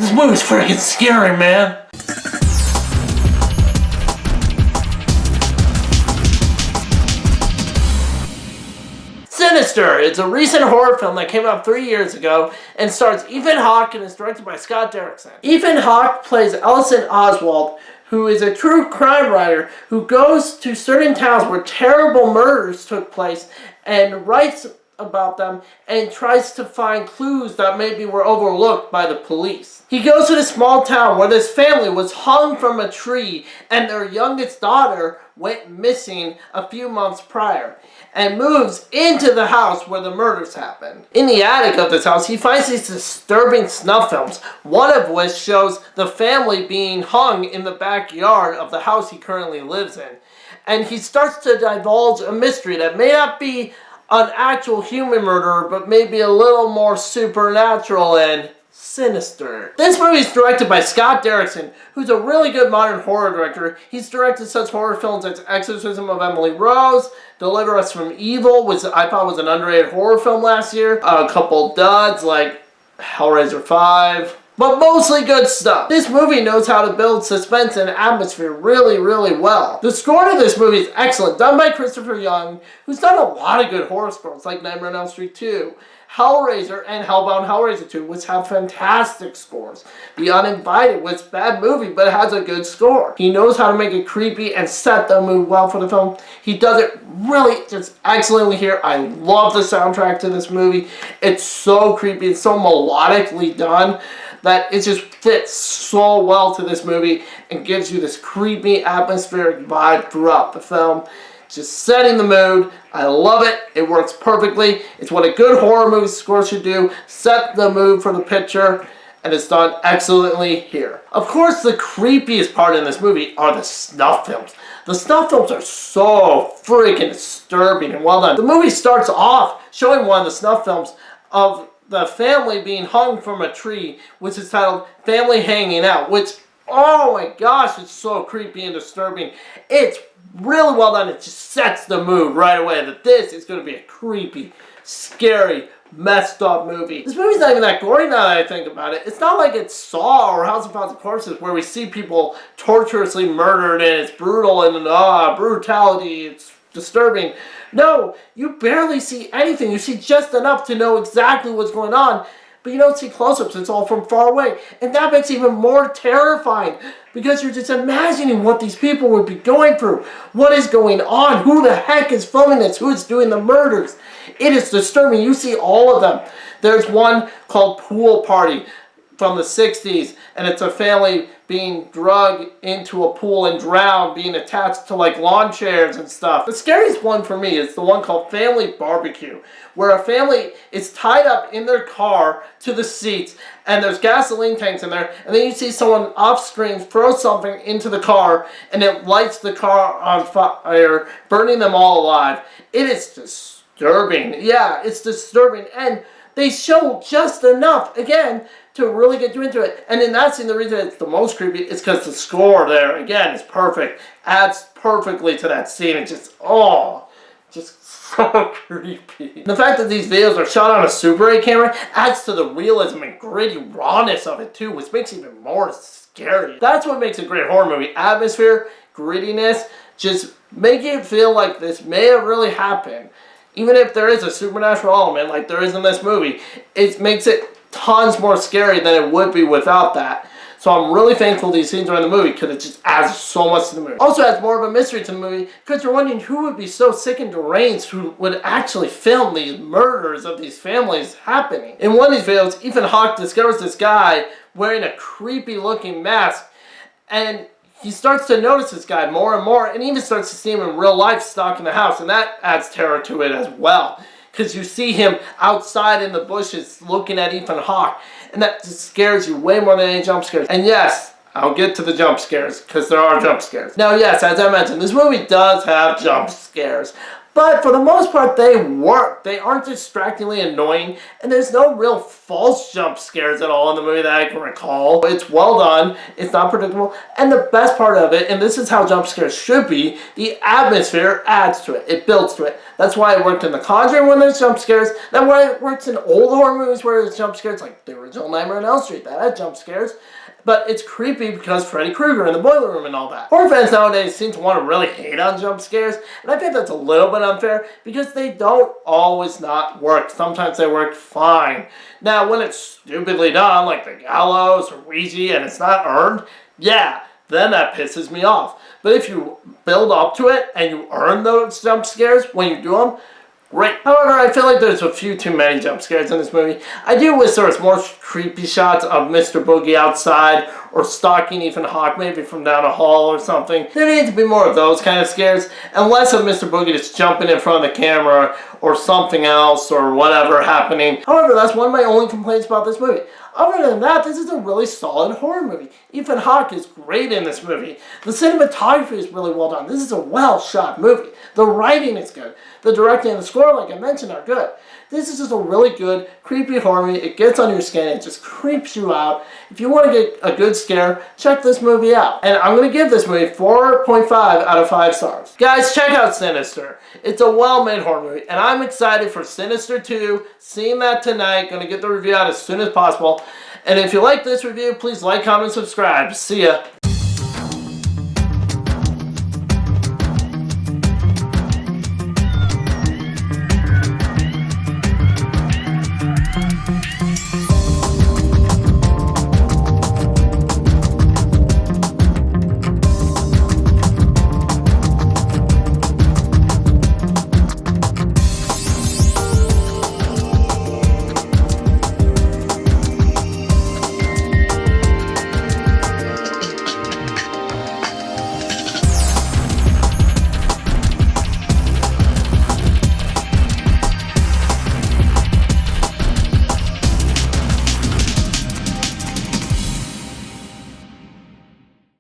This movie's freaking scary, man. Sinister. It's a recent horror film that came out 3 years ago and stars Ethan Hawke and is directed by Scott Derrickson. Ethan Hawke plays Ellison Oswald, who is a true crime writer who goes to certain towns where terrible murders took place and writes about them and tries to find clues that maybe were overlooked by the police. He goes to this small town where this family was hung from a tree and their youngest daughter went missing a few months prior, and moves into the house where the murders happened. In the attic of this house, he finds these disturbing snuff films, one of which shows the family being hung in the backyard of the house he currently lives in. And he starts to divulge a mystery that may not be an actual human murderer, but maybe a little more supernatural and sinister. This movie is directed by Scott Derrickson, who's a really good modern horror director. He's directed such horror films as Exorcism of Emily Rose, Deliver Us from Evil, which I thought was an underrated horror film last year, a couple duds like Hellraiser 5, but mostly good stuff. This movie knows how to build suspense and atmosphere really, really well. The score to this movie is excellent, done by Christopher Young, who's done a lot of good horror scores like Nightmare on Elm Street 2, Hellraiser, and Hellbound Hellraiser 2, which have fantastic scores. The Uninvited was a bad movie, but it has a good score. He knows how to make it creepy and set the mood well for the film. He does it really just excellently here. I love the soundtrack to this movie. It's so creepy, it's so melodically done that it just fits so well to this movie and gives you this creepy atmospheric vibe throughout the film. Just setting the mood. I love it. It works perfectly. It's what a good horror movie score should do. Set the mood for the picture, and it's done excellently here. Of course, the creepiest part in this movie are the snuff films. The snuff films are so freaking disturbing and well done. The movie starts off showing one of the snuff films of the family being hung from a tree, which is titled Family Hanging Out, which, oh my gosh, it's so creepy and disturbing. It's really well done. It just sets the mood right away that this is going to be a creepy, scary, messed up movie. This movie's not even that gory now that I think about it. It's not like it's Saw or House of Thousand Corpses where we see people torturously murdered and it's brutal and brutality. It's disturbing. No, you barely see anything. You see just enough to know exactly what's going on, but you don't see close-ups. It's all from far away. And that makes it even more terrifying because you're just imagining what these people would be going through. What is going on? Who the heck is filming this? Who is doing the murders? It is disturbing. You see all of them. There's one called Pool Party from the 60s, and it's a family being drugged into a pool and drowned, being attached to like lawn chairs and stuff. The scariest one for me is the one called Family Barbecue, where a family is tied up in their car to the seats and there's gasoline tanks in there, and then you see someone off screen throw something into the car and it lights the car on fire, burning them all alive. It is disturbing. Yeah, it's disturbing, and they show just enough, again, to really get you into it. And in that scene, the reason it's the most creepy is because the score there, again, is perfect. Adds perfectly to that scene. It's just, just so creepy. The fact that these videos are shot on a Super 8 camera adds to the realism and gritty rawness of it too, which makes it even more scary. That's what makes a great horror movie. Atmosphere, grittiness, just making it feel like this may have really happened. Even if there is a supernatural element like there is in this movie, it makes it tons more scary than it would be without that. So I'm really thankful these scenes are in the movie because it just adds so much to the movie. Also adds more of a mystery to the movie because you're wondering who would be so sick and deranged who would actually film these murders of these families happening. In one of these videos, Ethan Hawke discovers this guy wearing a creepy looking mask, and he starts to notice this guy more and more, and even starts to see him in real life stalking the house, and that adds terror to it as well. Because you see him outside in the bushes looking at Ethan Hawke, and that just scares you way more than any jump scares. And yes, I'll get to the jump scares, because there are jump scares. Now yes, as I mentioned, this movie does have jump scares, But for the most part, they work. They aren't distractingly annoying, and there's no real false jump scares at all in the movie that I can recall. It's well done, it's not predictable, and the best part of it, and this is how jump scares should be, the atmosphere adds to it. It builds to it. That's why it worked in The Conjuring when there's jump scares. That's why it works in old horror movies where there's jump scares, like the original Nightmare on Elm Street. That had jump scares. But it's creepy because Freddy Krueger in the boiler room and all that. Horror fans nowadays seem to want to really hate on jump scares, and I think that's a little bit unfair because they don't always not work. Sometimes they work fine. Now, when it's stupidly done, like the gallows or Ouija, and it's not earned, yeah, then that pisses me off. But if you build up to it and you earn those jump scares when you do them, great. However, I feel like there's a few too many jump scares in this movie. I do wish there was more creepy shots of Mr. Boogie outside or stalking Ethan Hawke, maybe from down a hall or something. There needs to be more of those kind of scares, and less of Mr. Boogie just jumping in front of the camera or something else or whatever happening. However, that's one of my only complaints about this movie. Other than that, this is a really solid horror movie. Ethan Hawke is great in this movie. The cinematography is really well done. This is a well-shot movie. The writing is good. The directing and the score, like I mentioned, are good. This is just a really good, creepy horror movie. It gets under your skin. It just creeps you out. If you want to get a good scare, check this movie out. And I'm going to give this movie 4.5 out of 5 stars. Guys, check out Sinister. It's a well-made horror movie, and I'm excited for Sinister 2. Seeing that tonight. Going to get the review out as soon as possible. And if you like this review, please like, comment, subscribe. See ya.